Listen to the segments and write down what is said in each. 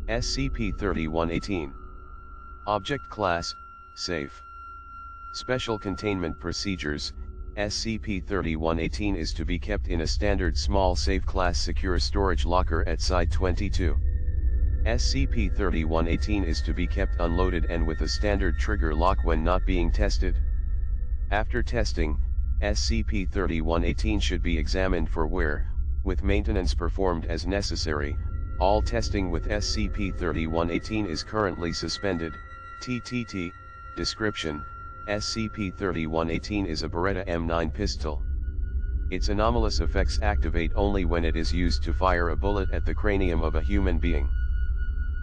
SCP-3118. Object Class, Safe. Special Containment Procedures. SCP-3118 is to be kept in a standard small safe class secure storage locker at Site-22. SCP-3118 is to be kept unloaded and with a standard trigger lock when not being tested. After testing, SCP-3118 should be examined for wear, with maintenance performed as necessary. All testing with SCP-3118 is currently suspended. TTT. Description: SCP-3118 is a Beretta M9 pistol. Its anomalous effects activate only when it is used to fire a bullet at the cranium of a human being.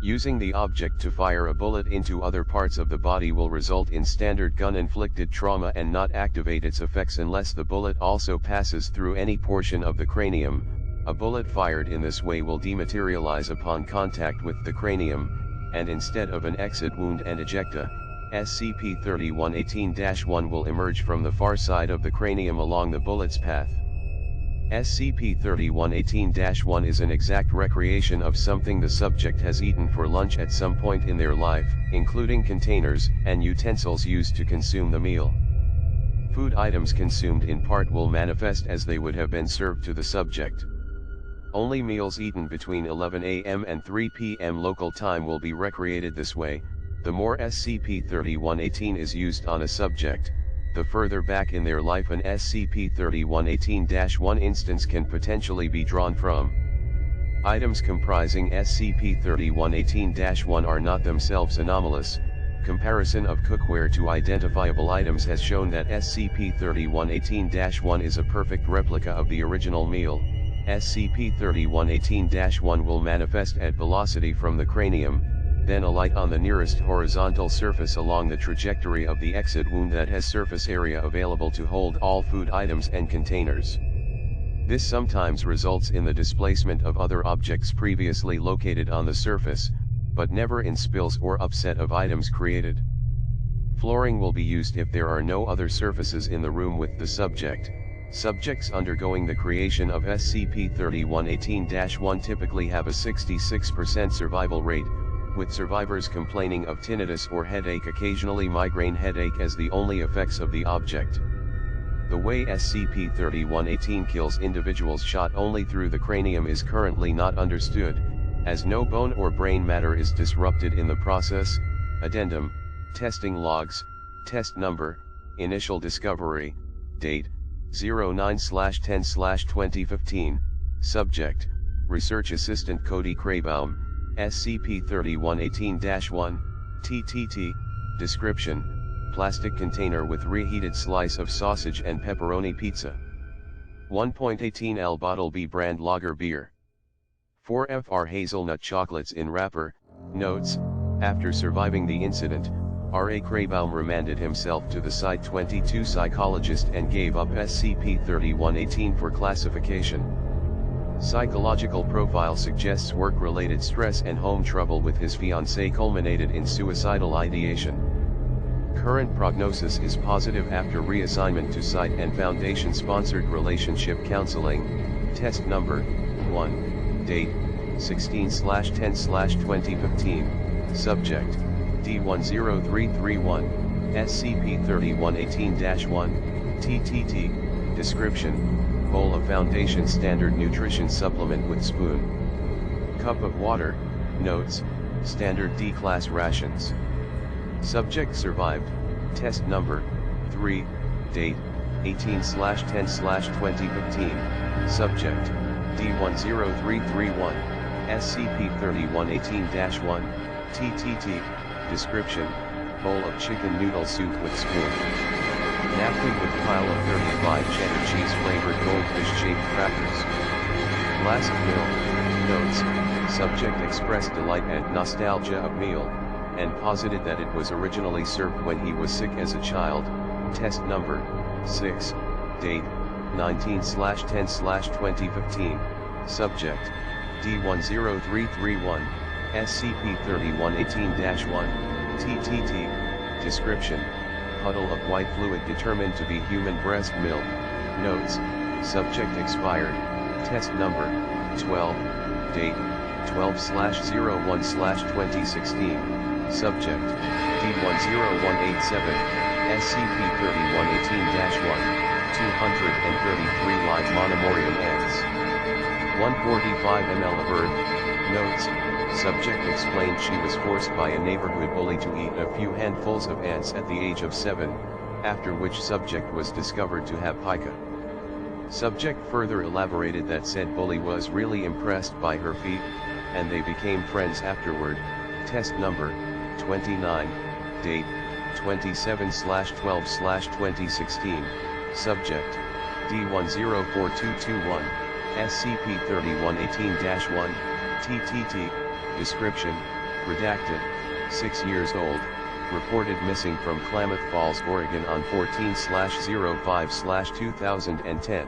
Using the object to fire a bullet into other parts of the body will result in standard gun-inflicted trauma and not activate its effects unless the bullet also passes through any portion of the cranium. A bullet fired in this way will dematerialize upon contact with the cranium, and instead of an exit wound and ejecta, SCP-3118-1 will emerge from the far side of the cranium along the bullet's path. SCP-3118-1 is an exact recreation of something the subject has eaten for lunch at some point in their life, including containers and utensils used to consume the meal. Food items consumed in part will manifest as they would have been served to the subject. Only meals eaten between 11 a.m. and 3 p.m. local time will be recreated this way. The more SCP-3118 is used on a subject, the further back in their life an SCP-3118-1 instance can potentially be drawn from. Items comprising SCP-3118-1 are not themselves anomalous. Comparison of cookware to identifiable items has shown that SCP-3118-1 is a perfect replica of the original meal. SCP-3118-1 will manifest at velocity from the cranium, then alight on the nearest horizontal surface along the trajectory of the exit wound that has surface area available to hold all food items and containers. This sometimes results in the displacement of other objects previously located on the surface, but never in spills or upset of items created. Flooring will be used if there are no other surfaces in the room with the subject. Subjects undergoing the creation of SCP-3118-1 typically have a 66% survival rate, with survivors complaining of tinnitus or headache, occasionally migraine headache, as the only effects of the object. The way SCP-3118 kills individuals shot only through the cranium is currently not understood, as no bone or brain matter is disrupted in the process. Addendum: Testing Logs, Test Number, Initial Discovery, Date, 09/10/2015, Subject, Research Assistant Cody Craybaum, SCP-3118-1, TTT. Description: Plastic container with reheated slice of sausage and pepperoni pizza. 1.18L Bottle B brand lager beer. 4 FR hazelnut chocolates in wrapper. Notes: After surviving the incident, R.A. Craybaum remanded himself to the Site-22 psychologist and gave up SCP-3118 for classification. Psychological profile suggests work-related stress and home trouble with his fiancée culminated in suicidal ideation. Current prognosis is positive after reassignment to Site and Foundation-sponsored relationship counseling. Test Number 1. Date: 16/10/2015. Subject: D10331, SCP-3118-1, TTT. Description: Bowl of Foundation Standard Nutrition Supplement with spoon. Cup of water. Notes: Standard D-Class rations. Subject survived. Test Number 3. Date: 18/10/2015. Subject: D10331, SCP-3118-1, TTT. Description: Bowl of chicken noodle soup with spoon. Napkin with pile of 35 cheddar cheese flavored goldfish shaped crackers. Glass of milk. Notes: Subject expressed delight and nostalgia of meal, and posited that it was originally served when he was sick as a child. Test Number 6. Date: 19/10/2015. Subject: D10331, SCP-3118-1, TTT. Description: Puddle of white fluid determined to be human breast milk. Notes: Subject expired. Test Number 12. Date: 12/01/2016, subject, D10187, SCP-3118-1, 233 live monomorium ants. 145 ml of earth. Notes, subject explained she was forced by a neighborhood bully to eat a few handfuls of ants at the age of 7, after which subject was discovered to have pica. Subject further elaborated that said bully was really impressed by her feat, and they became friends afterward. Test number, 29, date, 27/12/2016, subject, D104221, SCP-3118-1, TTT, description, redacted, 6 years old, reported missing from Klamath Falls, Oregon on 14/05/2010.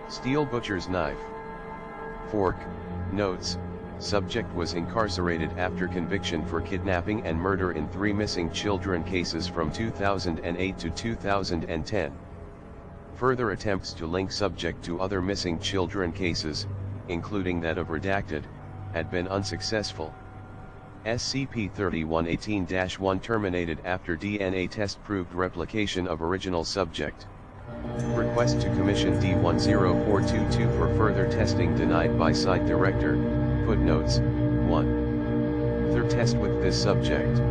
Steel butcher's knife. Fork. Notes, subject was incarcerated after conviction for kidnapping and murder in 3 missing children cases from 2008 to 2010. Further attempts to link subject to other missing children cases, including that of redacted, had been unsuccessful. SCP-3118-1 terminated after DNA test proved replication of original subject. Request to commission D10422 for further testing denied by site director. Footnotes, 1. Third test with this subject.